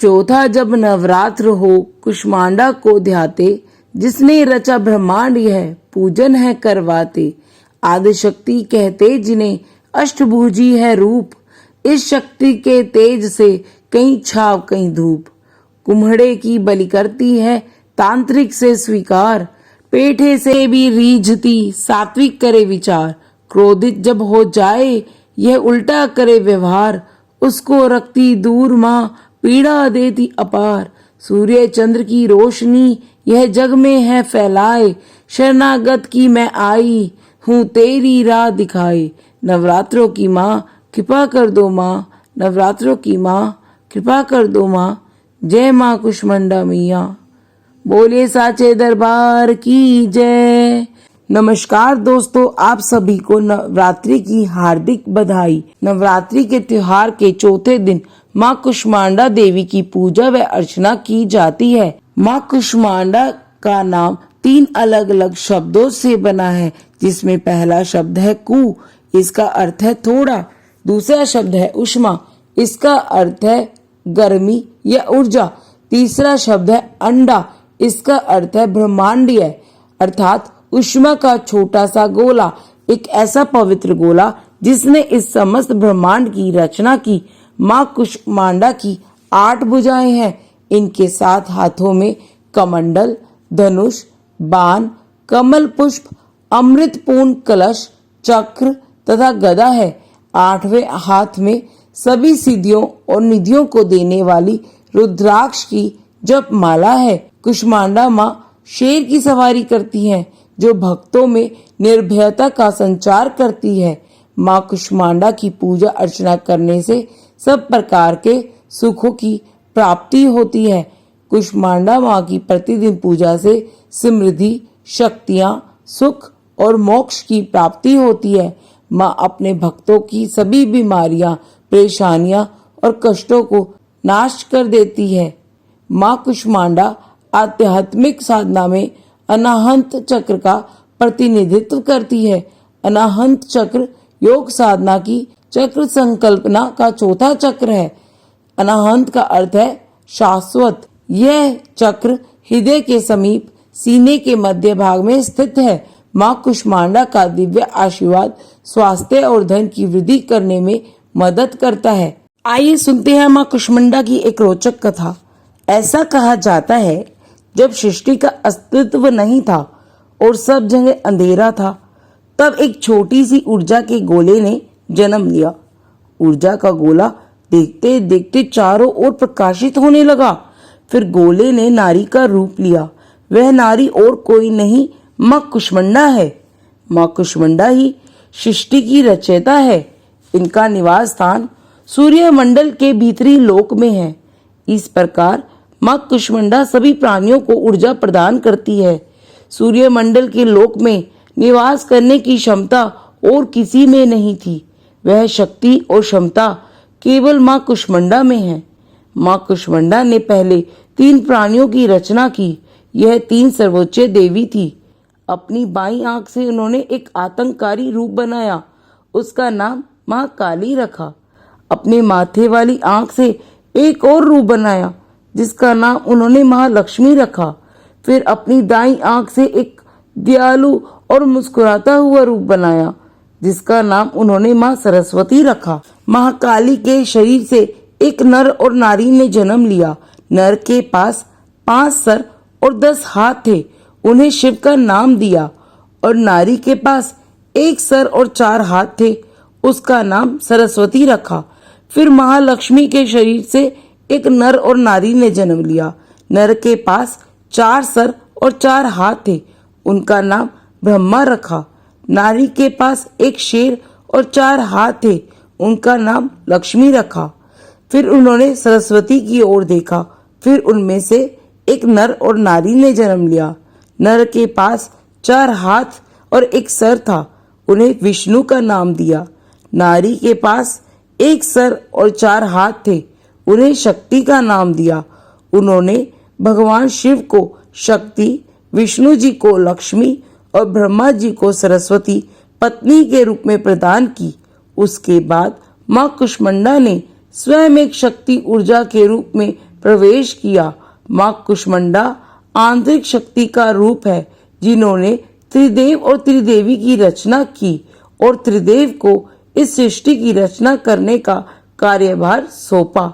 चौथा जब नवरात्र हो कुष्मांडा को ध्याते, जिसने रचा ब्रह्मांड यह पूजन है करवाते। आदिशक्ति कहते जिन्हें अष्टभुजी है रूप, इस शक्ति के तेज से कहीं छाव कहीं धूप। कुम्हड़े की बलि करती है तांत्रिक से स्वीकार, पेठे से भी रीझती सात्विक करे विचार। क्रोधित जब हो जाए यह उल्टा करे व्यवहार, उसको रखती दूर माँ पीड़ा देती अपार। सूर्य चंद्र की रोशनी यह जग में है फैलाए, शरणागत की मैं आई हूँ तेरी राह दिखाए। नवरात्रों की माँ कृपा कर दो माँ, नवरात्रों की माँ कृपा कर दो माँ। जय माँ कुष्मांडा मैया, बोले साचे दरबार की जय। नमस्कार दोस्तों, आप सभी को नवरात्रि की हार्दिक बधाई। नवरात्रि के त्योहार के चौथे दिन माँ कुष्मांडा देवी की पूजा व अर्चना की जाती है। माँ कुष्मांडा का नाम 3 अलग अलग शब्दों से बना है, जिसमें पहला शब्द है कु, इसका अर्थ है थोड़ा। दूसरा शब्द है उष्मा, इसका अर्थ है गर्मी या ऊर्जा। तीसरा शब्द है अंडा, इसका अर्थ है ब्रह्मांडीय, अर्थात उष्मा का छोटा सा गोला, एक ऐसा पवित्र गोला जिसने इस समस्त ब्रह्मांड की रचना की। माँ कुष्मांडा की 8 भुजाएं हैं। इनके 7 हाथों में कमंडल, धनुष, बाण, कमल पुष्प, अमृतपूर्ण कलश, चक्र तथा गदा है। 8वें हाथ में सभी सिद्धियों और निधियों को देने वाली रुद्राक्ष की जप माला है। कुष्मांडा माँ शेर की सवारी करती हैं, जो भक्तों में निर्भयता का संचार करती है। माँ कुष्मांडा की पूजा अर्चना करने से सब प्रकार के सुखों की प्राप्ति होती है। कुष्मांडा माँ की प्रतिदिन पूजा से समृद्धि, शक्तियाँ, सुख और मोक्ष की प्राप्ति होती है। माँ अपने भक्तों की सभी बीमारियां, परेशानियां और कष्टों को नाश कर देती है। माँ कुष्मांडा आध्यात्मिक साधना में अनाहत चक्र का प्रतिनिधित्व करती है। अनाहत चक्र योग साधना की चक्र संकल्पना का चौथा चक्र है। अनाहत का अर्थ है शाश्वत। यह चक्र हृदय के समीप सीने के मध्य भाग में स्थित है। माँ कुष्मांडा का दिव्य आशीर्वाद स्वास्थ्य और धन की वृद्धि करने में मदद करता है। आइए सुनते हैं माँ कुष्मांडा की एक रोचक कथा। ऐसा कहा जाता है, जब सृष्टि का अस्तित्व नहीं था और सब जगह अंधेरा था, तब एक छोटी सी ऊर्जा के गोले ने जन्म लिया। ऊर्जा का गोला देखते देखते चारों ओर प्रकाशित होने लगा। फिर गोले ने नारी का रूप लिया। वह नारी और कोई नहीं, माँ कुष्मांडा है। माँ कुष्मांडा ही सृष्टि की रचयिता है। इनका निवास स्थान सूर्य मंडल के भीतरी लोक में है। इस प्रकार माँ कुष्मांडा सभी प्राणियों को ऊर्जा प्रदान करती है। सूर्य मंडल के लोक में निवास करने की क्षमता और किसी में नहीं थी। वह शक्ति और क्षमता केवल माँ कुष्मांडा में है। माँ कुष्मांडा ने पहले 3 प्राणियों की रचना की। यह 3 सर्वोच्च देवी थी। अपनी बाईं आंख से उन्होंने एक आतंककारी रूप बनाया, उसका नाम महाकाली रखा। अपने माथे वाली आंख से एक और रूप बनाया, जिसका नाम उन्होंने महालक्ष्मी रखा। फिर अपनी दाईं आंख से एक दयालु और मुस्कुराता हुआ रूप बनाया, जिसका नाम उन्होंने माँ सरस्वती रखा। महाकाली के शरीर से एक नर और नारी ने जन्म लिया। नर के पास 5 सर और 10 हाथ थे, उन्हें शिव का नाम दिया। और नारी के पास 1 सर और 4 हाथ थे, उसका नाम सरस्वती रखा। फिर महालक्ष्मी के शरीर से एक नर और नारी ने जन्म लिया। नर के पास 4 सर और 4 हाथ थे, उनका नाम ब्रह्मा रखा। नारी के पास एक शेर और 4 हाथ थे, उनका नाम लक्ष्मी रखा। फिर उन्होंने सरस्वती की ओर देखा। फिर उनमें से एक नर और नारी ने जन्म लिया। नर के पास 4 हाथ और 1 सर था, उन्हें विष्णु का नाम दिया। नारी के पास 1 सर और 4 हाथ थे, उन्हें शक्ति का नाम दिया। उन्होंने भगवान शिव को शक्ति, विष्णु जी को लक्ष्मी और ब्रह्मा जी को सरस्वती पत्नी के रूप में प्रदान की। उसके बाद माँ कुष्मांडा ने स्वयं एक शक्ति ऊर्जा के रूप में प्रवेश किया। माँ कुष्मांडा आंतरिक शक्ति का रूप है जिन्होंने त्रिदेव और त्रिदेवी की रचना की और त्रिदेव को इस सृष्टि की रचना करने का कार्यभार सौंपा।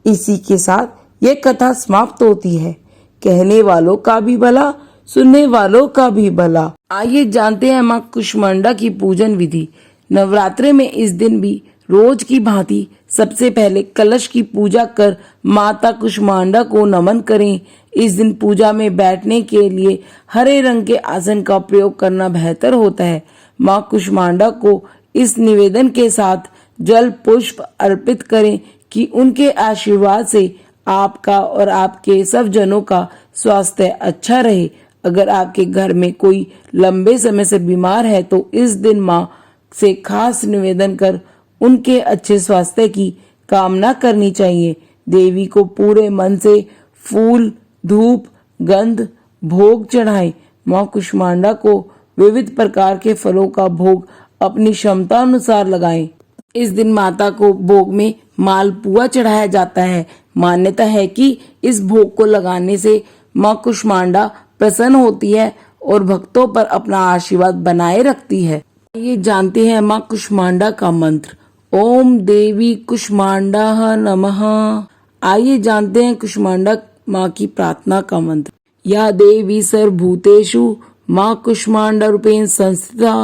इसी के साथ यह कथा समाप्त होती है। कहने वालों का भी भला, सुनने वालों का भी भला। आइए जानते हैं माँ कुष्मांडा की पूजन विधि। नवरात्रि में इस दिन भी रोज की भांति सबसे पहले कलश की पूजा कर माता कुष्मांडा को नमन करें। इस दिन पूजा में बैठने के लिए हरे रंग के आसन का प्रयोग करना बेहतर होता है। माँ कुष्मांडा को इस निवेदन के साथ जल पुष्प अर्पित करें कि उनके आशीर्वाद से आपका और आपके सब जनों का स्वास्थ्य अच्छा रहे। अगर आपके घर में कोई लंबे समय से बीमार है तो इस दिन माँ से खास निवेदन कर उनके अच्छे स्वास्थ्य की कामना करनी चाहिए। देवी को पूरे मन से फूल, धूप, गंध, भोग चढ़ाएं। माँ कुष्मांडा को विविध प्रकार के फलों का भोग अपनी क्षमता अनुसार लगाएं। इस दिन माता को भोग में मालपुआ चढ़ाया जाता है। मान्यता है कि इस भोग को लगाने से माँ कुष्मांडा प्रसन्न होती है और भक्तों पर अपना आशीर्वाद बनाए रखती है। ये जानते हैं माँ कुष्मांडा का मंत्र। ओम देवी कुष्मांडा नमः। आइए जानते हैं कुष्मांडा माँ की प्रार्थना का मंत्र। या देवी सर्वभूतेषु माँ कुष्मांडा रूपेण संस्थिता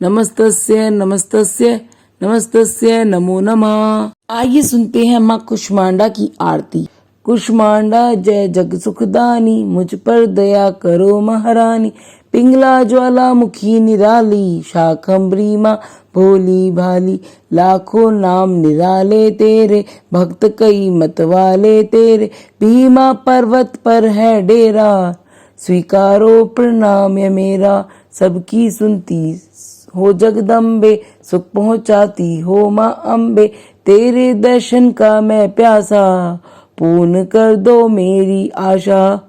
नमस्तस्य नमस्तस्य नमस्तस्य नमो नमः। आइए सुनते हैं माँ कुष्मांडा की आरती। कुष्मांडा जय जग सुखदानी, मुझ पर दया करो महारानी। पिंगला ज्वाला मुखी निराली, शाकंभरी माँ भोली भाली। लाखों नाम निराले तेरे, भक्त कई मत वाले तेरे। भीमा पर्वत पर है डेरा, स्वीकारो प्रणाम ये मेरा। सबकी सुनती हो जगदम्बे, सुख पहुँचाती हो माँ अम्बे। तेरे दर्शन का मैं प्यासा, पूर्ण कर दो मेरी आशा।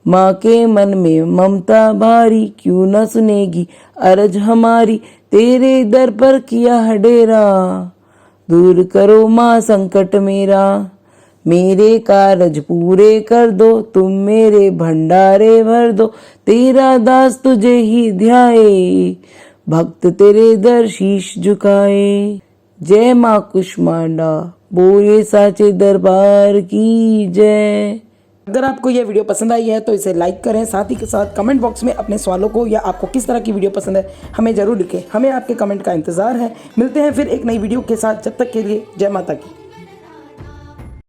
माँ के मन में ममता भारी, क्यों न सुनेगी अरज हमारी। तेरे दर पर किया है डेरा, दूर करो माँ संकट मेरा। मेरे कारज पूरे कर दो, तुम मेरे भंडारे भर दो। तेरा दास तुझे ही ध्याए, भक्त तेरे दर शीश झुकाए। जय माँ कुष्मांडा, बोले साचे दरबार की जय। अगर आपको यह वीडियो पसंद आई है तो इसे लाइक करें, साथ ही के साथ कमेंट बॉक्स में अपने सवालों को या आपको किस तरह की वीडियो पसंद है हमें जरूर लिखें। हमें आपके कमेंट का इंतजार है। मिलते हैं फिर एक नई वीडियो के साथ। जब तक के लिए जय माता की।